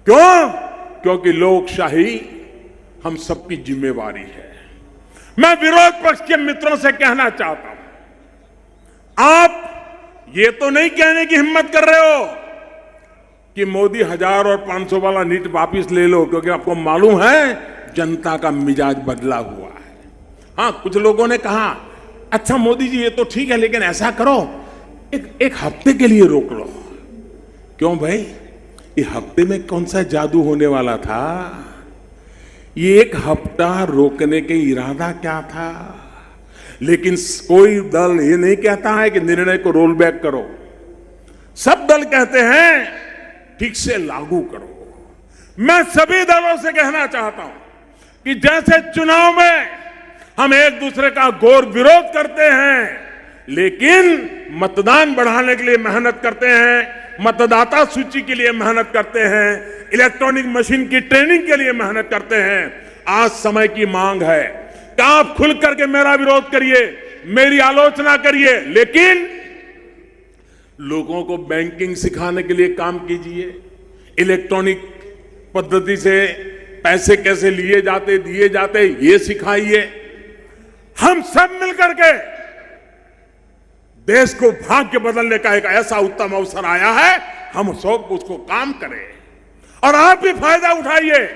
क्यों? क्योंकि लोकशाही हम सबकी जिम्मेवारी है। मैं विरोध पक्ष के मित्रों से कहना चाहता हूं, आप ये तो नहीं कहने की हिम्मत कर रहे हो कि मोदी 1000 और 500 वाला नीट वापिस ले लो, क्योंकि आपको मालूम है जनता का मिजाज बदला हुआ है। हाँ, कुछ लोगों ने कहा अच्छा मोदी जी ये तो ठीक है, लेकिन ऐसा करो एक हफ्ते के लिए रोक लो। क्यों भाई? ये हफ्ते में कौन सा जादू होने वाला था? ये एक हफ्ता रोकने के इरादा क्या था? लेकिन कोई दल ये नहीं कहता है कि निर्णय को रोल बैक करो। सब दल कहते हैं ठीक से लागू करो। मैं सभी दलों से कहना चाहता हूं कि जैसे चुनाव में हम एक दूसरे का घोर विरोध करते हैं, लेकिन मतदान बढ़ाने के लिए मेहनत करते हैं, मतदाता सूची के लिए मेहनत करते हैं, इलेक्ट्रॉनिक मशीन की ट्रेनिंग के लिए मेहनत करते हैं। आज समय की मांग है कि आप खुल करके मेरा विरोध करिए, मेरी आलोचना करिए, लेकिन लोगों को बैंकिंग सिखाने के लिए काम कीजिए, इलेक्ट्रॉनिक पद्धति से पैसे कैसे लिए जाते दिए जाते ये सिखाइए। हम सब मिलकर के देश को भाग्य बदलने का एक ऐसा उत्तम अवसर आया है, हम सब उसको काम करें और आप भी फायदा उठाइए।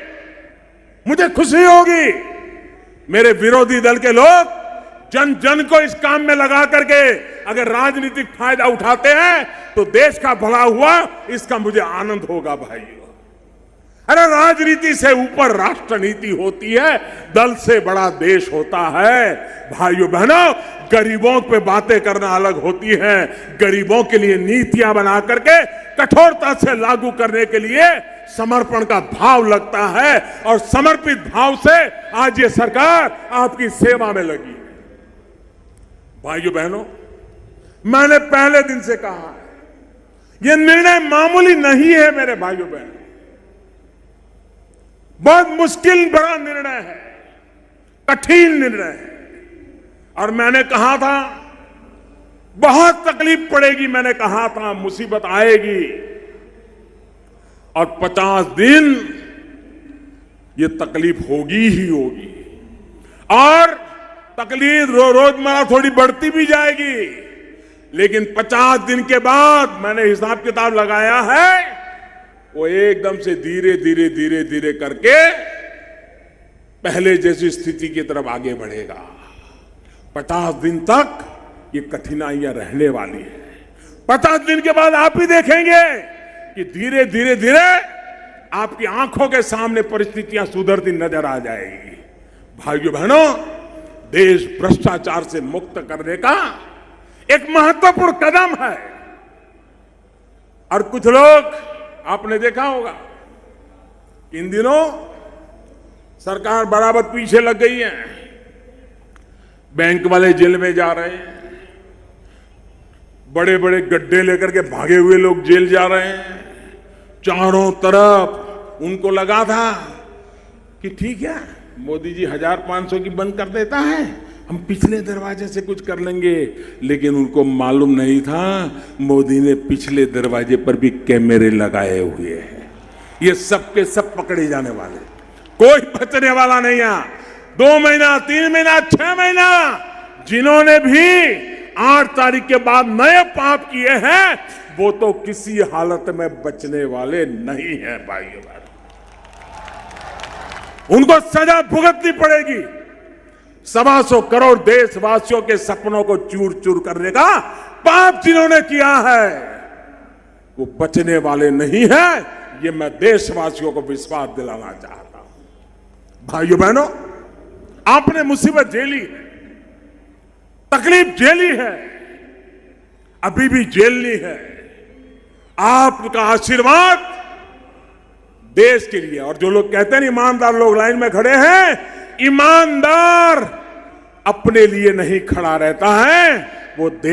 मुझे खुशी होगी मेरे विरोधी दल के लोग जन जन को इस काम में लगा करके अगर राजनीतिक फायदा उठाते हैं तो देश का भला हुआ, इसका मुझे आनंद होगा भाइयों। अरे राजनीति से ऊपर राष्ट्र नीति होती है, दल से बड़ा देश होता है। भाइयों बहनों, गरीबों पे बातें करना अलग होती है, गरीबों के लिए नीतियां बना करके कठोरता से लागू करने के लिए समर्पण का भाव लगता है, और समर्पित भाव से आज ये सरकार आपकी सेवा में लगी है। भाइयों बहनों, मैंने पहले दिन से कहा है ये निर्णय मामूली नहीं है मेरे भाइयों बहनों, बहुत मुश्किल बड़ा निर्णय है, कठिन निर्णय है। और मैंने कहा था बहुत तकलीफ पड़ेगी, मैंने कहा था मुसीबत आएगी, और 50 दिन ये तकलीफ होगी ही होगी, और तकलीफ रोजमर्रा थोड़ी बढ़ती भी जाएगी, लेकिन 50 दिन के बाद मैंने हिसाब किताब लगाया है वो एकदम से धीरे धीरे धीरे धीरे करके पहले जैसी स्थिति की तरफ आगे बढ़ेगा। 50 दिन तक ये कठिनाइयां रहने वाली है। 50 दिन के बाद आप भी देखेंगे कि धीरे धीरे धीरे आपकी आंखों के सामने परिस्थितियां सुधरती नजर आ जाएगी। भाइयों बहनों, देश भ्रष्टाचार से मुक्त करने का एक महत्वपूर्ण कदम है। और कुछ लोग आपने देखा होगा इन दिनों सरकार बराबर पीछे लग गई है, बैंक वाले जेल में जा रहे हैं, बड़े बड़े गड्ढे लेकर के भागे हुए लोग जेल जा रहे हैं। चारों तरफ उनको लगा था कि ठीक है मोदी जी 1000-500 की बंद कर देता है, हम पिछले दरवाजे से कुछ कर लेंगे, लेकिन उनको मालूम नहीं था मोदी ने पिछले दरवाजे पर भी कैमरे लगाए हुए हैं। ये सब के सब पकड़े जाने वाले, कोई बचने वाला नहीं है। 2 महीना, 3 महीना, 6 महीना, जिन्होंने भी 8 तारीख के बाद नए पाप किए हैं वो तो किसी हालत में बचने वाले नहीं है भाइयों बहनों, उनको सजा भुगतनी पड़ेगी। 125 करोड़ देशवासियों के सपनों को चूर चूर करने का पाप जिन्होंने किया है वो बचने वाले नहीं है, ये मैं देशवासियों को विश्वास दिलाना चाहता हूं। भाइयों बहनों, आपने मुसीबत झेली है, तकलीफ झेली है, अभी भी झेलनी है। आपका आशीर्वाद देश के लिए, और जो लोग कहते हैं ईमानदार लोग लाइन में खड़े हैं, ईमानदार अपने लिए नहीं खड़ा रहता है, वो देश